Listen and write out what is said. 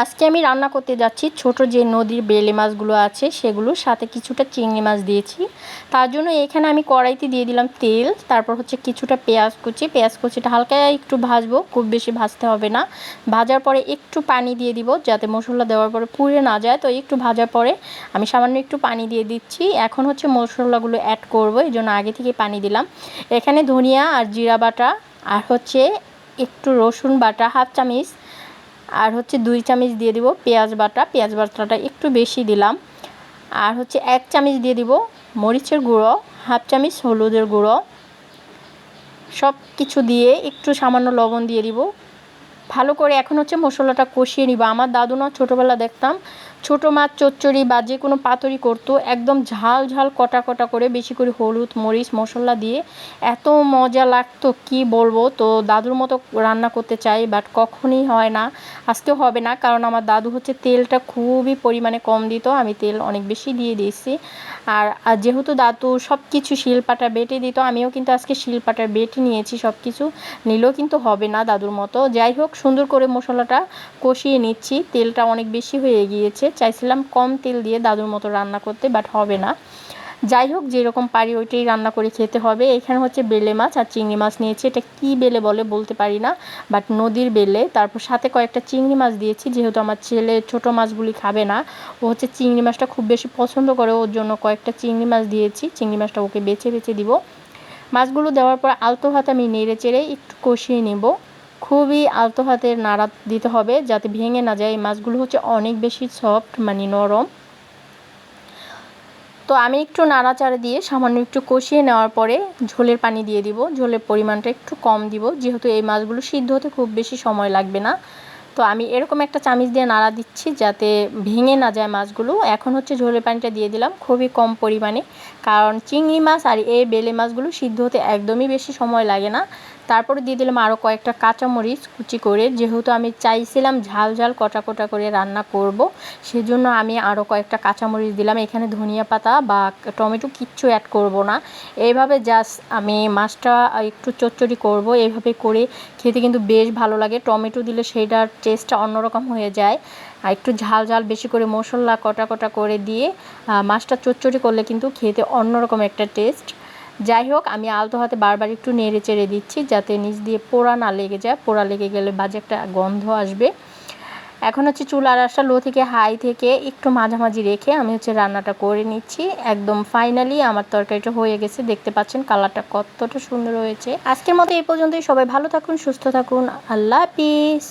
আজকে আমি রান্না করতে যাচ্ছি ছোট যে নদীর বেলে মাছগুলো আছে সেগুলোর সাথে কিছুটা চিংড়ি মাছ দিয়েছি। তার জন্য এখানে আমি কড়াইতে দিয়ে দিলাম তেল, তারপর হচ্ছে কিছুটা পেঁয়াজ কুচিটা হালকা একটু ভাজবো, খুব বেশি ভাজতে হবে না। ভাজার পরে একটু পানি দিয়ে দিব যাতে মশলা দেওয়ার পরে পুড়ে না যায়। তো একটু ভাজার পরে আমি সামান্য একটু পানি দিয়ে দিচ্ছি। এখন হচ্ছে মশলাগুলো অ্যাড করব, এই জন্য আগে থেকে পানি দিলাম। এখানে ধনিয়া আর জিরা বাটা আর হচ্ছে একটু রসুন বাটা হাফ চামচ, আর হচ্ছে 2 চামচ দিয়ে দিব পেঁয়াজ বাটাটা একটু বেশি দিলাম। আর হচ্ছে 1 চামচ দিয়ে দিব মরিচের গুঁড়ো, হাফ চামচ হলুদের গুঁড়ো। সব কিছু দিয়ে একটু সামান্য লবণ দিয়ে দিব। ভালো করে এখন হচ্ছে মশলাটা কষিয়ে নিব। আমার দাদু না ছোটোবেলা দেখতাম ছোটো মাছ চচ্চড়ি বা যে কোনো পাতুরি করতো, একদম ঝাল ঝাল কটা কটা করে বেশি করে হলুদ মরিচ মশলা দিয়ে এত মজা লাগতো কি বলবো। তো দাদুর মতো রান্না করতে চাই, বাট কখনই হয় না, আজকেও হবে না, কারণ আমার দাদু হচ্ছে তেলটা খুবই পরিমাণে কম দিত, আমি তেল অনেক বেশি দিয়ে দিয়েছি। আর যেহেতু দাদু সব কিছু শিলপাটা বেটে দিত, আমিও কিন্তু আজকে শিলপাটার বেটে নিয়েছি, সব কিছু নিলেও কিন্তু হবে না দাদুর মতো। যাই হোক, সুন্দর করে মশলাটা কষিয়ে নিচ্ছি। তেলটা অনেক বেশি হয়ে গিয়েছে, চাইছিলাম কম তেল দিয়ে দাদুর মতো রান্না করতে, বাট হবে না। যাই হোক, যেরকম পারি ওইটাই রান্না করে খেতে হবে। এখানে হচ্ছে বেলে মাছ আর চিংড়ি মাছ নিয়েছি, এটা কি বেলে বলে বলতে পারি না, বাট নদীর বেলে। তারপর সাথে কয়েকটা চিংড়ি মাছ দিয়েছি, যেহেতু আমার ছেলে ছোট মাছগুলি খাবে না, ও হচ্ছে চিংড়ি মাছটা খুব বেশি পছন্দ করে, ওর জন্য কয়েকটা চিংড়ি মাছ দিয়েছি। চিংড়ি মাছটা ওকে বেছে বেছে দিব। মাছগুলো দেওয়ার পর আলতো হাতে আমি নেড়ে চেড়ে একটু কষিয়ে নেব। খুবই আলতো হাতে নাড়া দিতে হবে যাতে ভেঙে না যায়। এই মাছগুলো হচ্ছে অনেক বেশি সফট, মানে নরম। তো আমি একটু নাড়াচাড়া দিয়ে সামান্য একটু কষিয়ে নেওয়ার পরে ঝোলের পানি দিয়ে দিব। ঝোলের পরিমাণটা একটু কম দিব, যেহেতু এই মাছগুলো সিদ্ধ হতে খুব বেশি সময় লাগবে না। তো আমি এরকম একটা চামচ দিয়ে নাড়া দিচ্ছি যাতে ভেঙে না যায় মাছগুলো। এখন হচ্ছে ঝোলের পানিটা দিয়ে দিলাম খুবই কম পরিমাণে, কারণ চিংড়ি মাছ আর এই বেলে মাছগুলো সিদ্ধ হতে একদমই বেশি সময় লাগে না। তারপরে দিয়ে দিলাম আরও কয়েকটা কাঁচামরিচ কুচি করে, যেহেতু আমি চাইছিলাম ঝাল ঝাল কটা কটা করে রান্না করব, সেজন্য আমি আরও কয়েকটা কাঁচামরিচ দিলাম। এখানে ধনিয়া পাতা বা টমেটো কিচ্ছু অ্যাড করব না, এইভাবে জাস্ট আমি মাছটা একটু চচ্চড়ি করব। এইভাবে করে খেতে কিন্তু বেশ ভালো লাগে, টমেটো দিলে সেইটার টেস্টটা অন্যরকম হয়ে যায়। আর একটু ঝাল ঝাল বেশি করে মশলা কটা কটা করে দিয়ে মাছটা চচ্চড়ি করলে কিন্তু খেতে অন্যরকম একটা টেস্ট। যাই হোক, আমি আলতো হাতে বারবার একটু নেড়ে চেড়ে দিচ্ছি যাতে নিচ দিয়ে পোড়া না লেগে যায়, পোড়া লেগে গেলে বাজে একটা গন্ধ আসবে। এখন হচ্ছে চুলার আঁচটা লো থেকে হাই থেকে একটু মাঝামাঝি রেখে আমি হচ্ছে রান্নাটা করে নিচ্ছি। একদম ফাইনালি আমার তরকারিটা হয়ে গেছে, দেখতে পাচ্ছেন কালারটা কতটা সুন্দর হয়েছে। আজকের মতো এই পর্যন্তই। সবাই ভালো থাকুন, সুস্থ থাকুন, আল্লাহ হাফিজ।